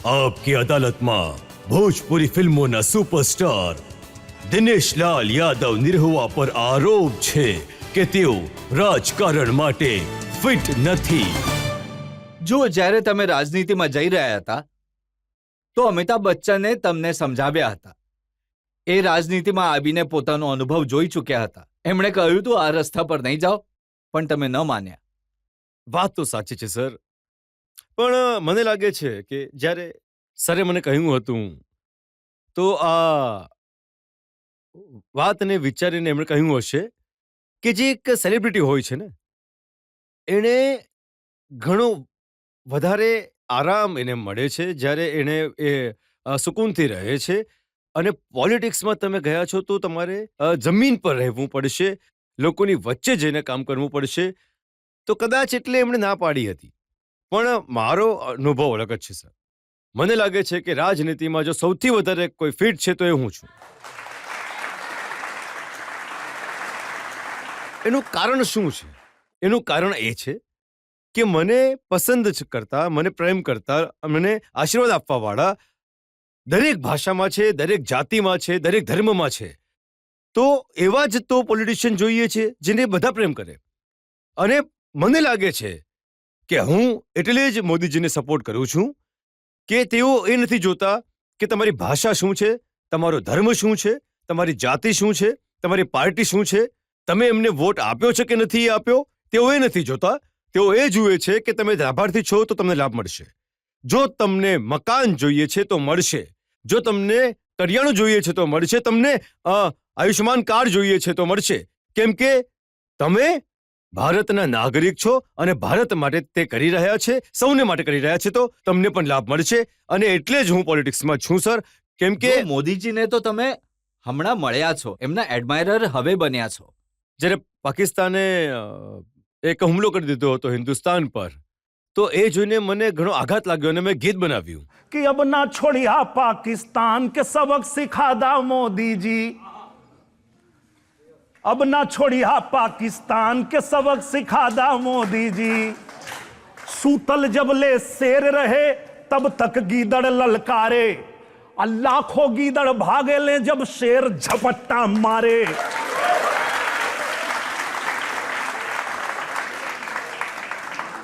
आपकी अदालत में भोजपुरी फिल्मों ना सुपरस्टार दिनेश लाल यादव निरहुआ पर आरोप छे કે તેઓ રાજકારણ માટે ફિટ નથી। જો જ્યારે તમે રાજનીતિમાં જઈ રહ્યા હતા તો અમિતાભ બચ્ચને તમને સમજાવ્યા હતા। એ રાજનીતિમાં આવીને પોતાનો અનુભવ જોઈ ચૂક્યા હતા। એમણે કહ્યું હતું આ રસ્તા પર નહીં જાઓ, પણ તમે ન માન્યા। વાત તો સાચી છે સર, પણ મને લાગે છે કે જ્યારે સરે મને કહ્યું હતું તો આ વાતને વિચારીને એમણે કહ્યું હશે કે જે એક સેલિબ્રિટી હોય છે ને એને ઘણો વધારે આરામ એને મળે છે જ્યારે એને એ સુકૂનથી રહે છે, અને પોલિટિક્સમાં તમે ગયા છો તો તમારે જમીન પર રહેવું પડશે, લોકોની વચ્ચે જઈને કામ કરવું પડશે। તો કદાચ એટલે એમણે ના પાડી હતી, પણ મારો અનુભવ અલગ જ છે સર। મને લાગે છે કે રાજનીતિમાં જો સૌથી વધારે કોઈ ફિટ છે તો એ હું છું। એનું કારણ શું છે? એનું કારણ એ છે કે મને પસંદ કરતા, મને પ્રેમ કરતા, મને આશીર્વાદ આપવા વાળા દરેક ભાષામાં છે, દરેક જાતિમાં છે, દરેક ધર્મમાં છે। તો એવા જ તો પોલિટિશિયન જોઈએ છે જેને બધા પ્રેમ કરે, અને મને લાગે છે કે હું એટલે જ મોદીજીને સપોર્ટ કરું છું કે તેઓ એ નથી જોતા કે તમારી ભાષા શું છે, તમારો ધર્મ શું છે, તમારી જાતિ શું છે, તમારી પાર્ટી શું છે, તમે એમને વોટ આપ્યો છે કે નથી આપ્યો, તેઓ એ નથી જોતા। તેઓ એ જુએ છે કે તમે લાભાર્થી છો તો તમને લાભ મળશે, જો તમને મકાન જોઈએ છે તો મળશે, જો તમને કરિયાણું જોઈએ છે તો મળશે, તમને આયુષ્યમાન કાર્ડ જોઈએ છે તો મળશે, કેમ કે તમે ભારતના નાગરિક છો અને ભારત માટે તે કરી રહ્યા છે, સૌને માટે કરી રહ્યા છે, તો તમને પણ લાભ મળશે। અને એટલે જ હું પોલિટિક્સમાં છું સર, કેમ કે મોદીજીને તો તમે હમણાં મળ્યા છો, એમના એડમાયરર હવે બન્યા છો। જ્યારે પાકિસ્તાને એક હુમલો કરી દીધો હતો હિન્દુસ્તાન પર, તો એ જોઈને મને ઘણો આઘાત લાગ્યો અને મેં ગીત બનાવ્યું कि अब ना छोड़िया पाकिस्तान के सबक सिखादा मोदी जी, अब ना छोड़िया पाकिस्तान के सबक सिखादा मोदी जी, सूतल जब ले शेर रहे तब तक गीदड़ ललकारे, लाखों गीदड़ भागे ले जब शेर झपट्टा मारे।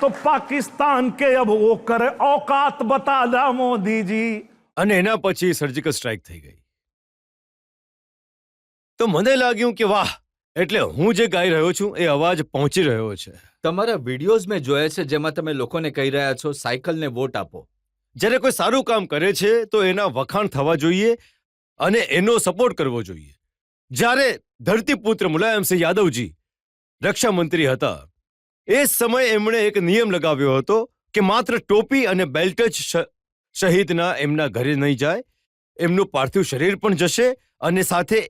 तो पाकिस्तान के अब वो करे औकात बता दा मोदी जी। અને એના પછી સર્જિકલ સ્ટ્રાઇક થઈ ગઈ, તો મને લાગ્યું કે વાહ, એટલે હું જે ગાઈ રહ્યો છું એ અવાજ પહોંચી રહ્યો છે। તમારા વિડીયોઝ મેં જોયા છે જેમાં તમે લોકોને કહી રહ્યા છો સાયકલને વોટ આપો। જ્યારે કોઈ સારું કામ કરે છે તો એના વખાણ થવા જોઈએ અને એનો સપોર્ટ કરવો જોઈએ। જ્યારે ધરતીપુત્ર મુલાયમસિંહ યાદવજી રક્ષા મંત્રી હતા, એ સમયે એમણે એક નિયમ લગાવ્યો હતો કે માત્ર ટોપી અને બેલ્ટ જ શહીદના એમના ઘરે નહીં જાય, એમનું પાર્થિવ શરીર પણ જશે અને સાથે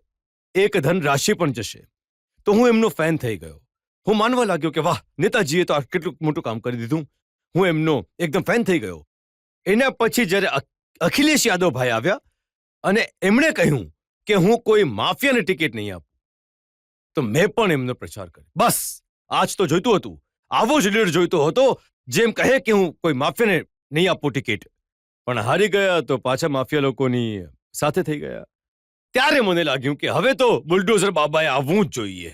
એક ધન રાશિ પણ જશે। તો હું એમનો ફેન થઈ ગયો, હું માનવા લાગ્યો કે વાહ, નેતાજીએ તો આ કેટલું મોટું કામ કરી દીધું, હું એમનો એકદમ ફેન થઈ ગયો। એના પછી જ્યારે અખિલેશ યાદવભાઈ આવ્યા અને એમણે કહ્યું કે હું કોઈ માફિયાને ટિકિટ નહીં આપું, તો મેં પણ એમનો પ્રચાર કર્યો। બસ આજ તો જોઈતું હતું, આવો જ લીડર જોઈતો હતો જેમ કહે કે હું કોઈ માફિયાને નહીં આપું ટિકિટ, પણ હારી ગયા તો પાછા માફિયા લોકોની સાથે થઈ ગયા। ત્યારે મને લાગ્યું કે હવે તો બુલડોઝર બાબાએ આવવું જ જોઈએ।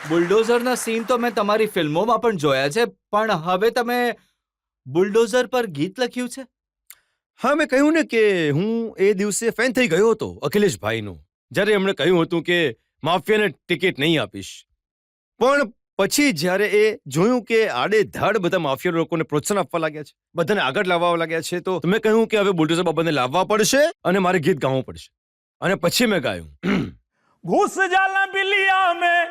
બુલડોઝરના સીન તો મેં તમારી ફિલ્મોમાં પણ જોયા છે, પણ હવે તમે બુલડોઝર પર ગીત લખ્યું છે? હા, મેં કહ્યું ને કે હું એ દિવસે ફેન થઈ ગયો હતો અખિલેશભાઈનો, જ્યારે એમણે કહ્યું હતું કે માફિયાને ટિકિટ નહીં આપીશ, પણ પછી જ્યારે એ જોયું કે આડેધડ બધા માફિયા લોકોને પ્રોત્સાહન આપવા લાગ્યા છે, બધાને આગળ લાવવા લાગ્યા છે, તો મેં કહ્યું કે હવે બુલડોઝર બાબાને લાવવા પડશે અને મારે ગીત ગાવું પડશે, અને પછી મેં ગાયું घुस जाला बिलिया में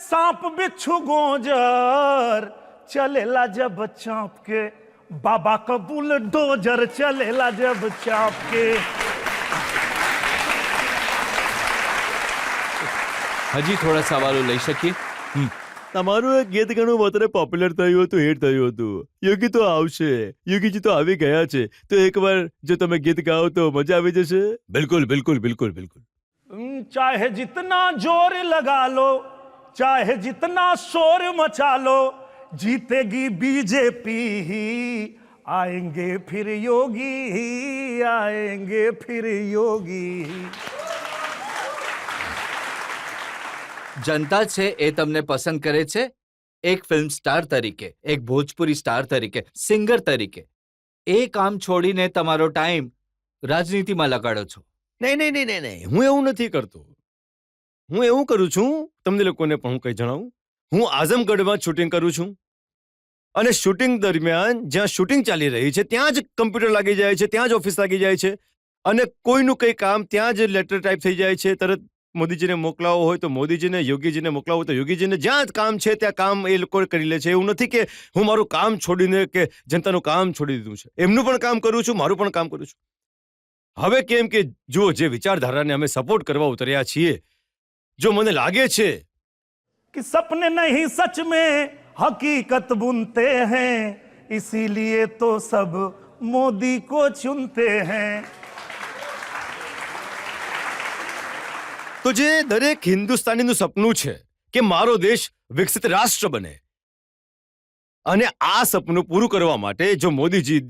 सांप बिच्छू गोजर, चलेला जब चाप के बाबा का बुलडोजर, चलेला जब चाप के। હજી થોડા સવાલો લઈ શકીએ? તમારું એક ગીત ઘણું વધારે પોપ્યુલર થયું હતું, હિટ થયું હતું। યોગી તો આવશે, યોગીજી તો આવી ગયા છે, તો એકવાર જો તમે ગીત ગાઓ તો મજા આવી જશે। બિલકુલ બિલકુલ બિલકુલ બિલકુલ। चाहे जितना जोर लगा लो, चाहे जितना शोर मचा लो जीतेगी बीजेपी आएंगे फिर योगी आएंगे फिर योगी જનતા છે એ તમને પસંદ કરે છે એક ફિલ્મ સ્ટાર તરીકે, એક ભોજપુરી સ્ટાર તરીકે, સિંગર તરીકે. એ કામ છોડીને તમારો ટાઈમ રાજનીતિમાં લગાડો છો. નહીં હું એવું નથી કરતો. હું એવું કરું છું, તમને લોકોને પણ હું કંઈ જણાવું. હું આઝમગઢમાં શૂટિંગ કરું છું અને શૂટિંગ દરમિયાન જ્યાં શૂટિંગ ચાલી રહી છે ત્યાં જ કમ્પ્યુટર લાગી જાય છે, ત્યાં જ ઓફિસ લાગી જાય છે અને કોઈનું કંઈ કામ ત્યાં જ લેટર ટાઈપ થઈ જાય છે. તરત મોદીજીને મોકલાવો હોય તો મોદીજીને, યોગીજીને મોકલાવો તો યોગીજીને, જ્યાં જ કામ છે ત્યાં કામ એ લોકો કરી લે છે. એવું નથી કે હું મારું કામ છોડીને કે જનતાનું કામ છોડી દીધું છે. એમનું પણ કામ કરું છું, મારું પણ કામ કરું છું. હવે કેમ કે જો જે વિચારધારાને અમે સપોર્ટ કરવા ઉતર્યા છીએ, જો મને લાગે છે कि सपने नहीं सच में हकीकत बुनते हैं इसीलिए तो सब मोदी को चुनते हैं તો જે દરેક હિન્દુસ્તાનીનું સપનું છે કે મારો દેશ વિકસિત રાષ્ટ્ર બને, અને આ સપનું પૂરું કરવા માટે જો મોદીજી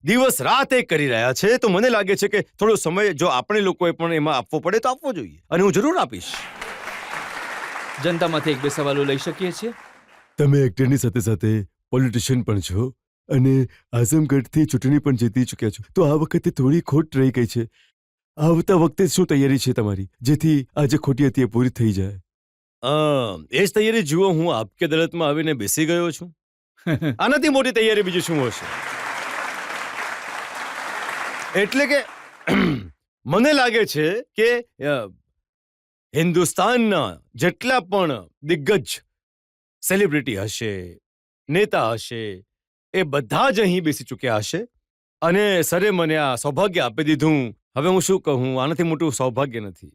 દિવસ રાત એક કરી રહ્યા છે તો મને લાગે છે કે થોડો સમય જો આપણે લોકોએ પણ એમાં આપવો પડે તો આપવો જોઈએ, અને હું જરૂર આપીશ. જનતામાંથી એક બે સવાલો લઈ શકીએ છીએ? તમે એક્ટરની સાથે સાથે પોલિટિશિયન પણ છો અને આઝમગઢથી ચૂંટણી પણ જીતી ચૂક્યા છો, તો આ વખતે થોડી ખોટ રહી ગઈ છે. આવતા વખતે શું તૈયારી છે તમારી, જેથી આજે ખોટી હતી એ પૂરી થઈ જાય? એ જ તૈયારી જુઓ, હું આપકે અદાલતમાં આવીને બેસી ગયો છું. આનાથી મોટી તૈયારી બીજું શું હશે? એટલે કે મને લાગે છે કે હિન્દુસ્તાનના જેટલા પણ દિગ્ગજ સેલિબ્રિટી હશે, નેતા હશે, એ બધા જ અહીં બેસી ચૂક્યા હશે અને સરે મને આ સૌભાગ્ય આપી દીધું. હવે હું શું કહું, આનાથી મોટું સૌભાગ્ય નથી.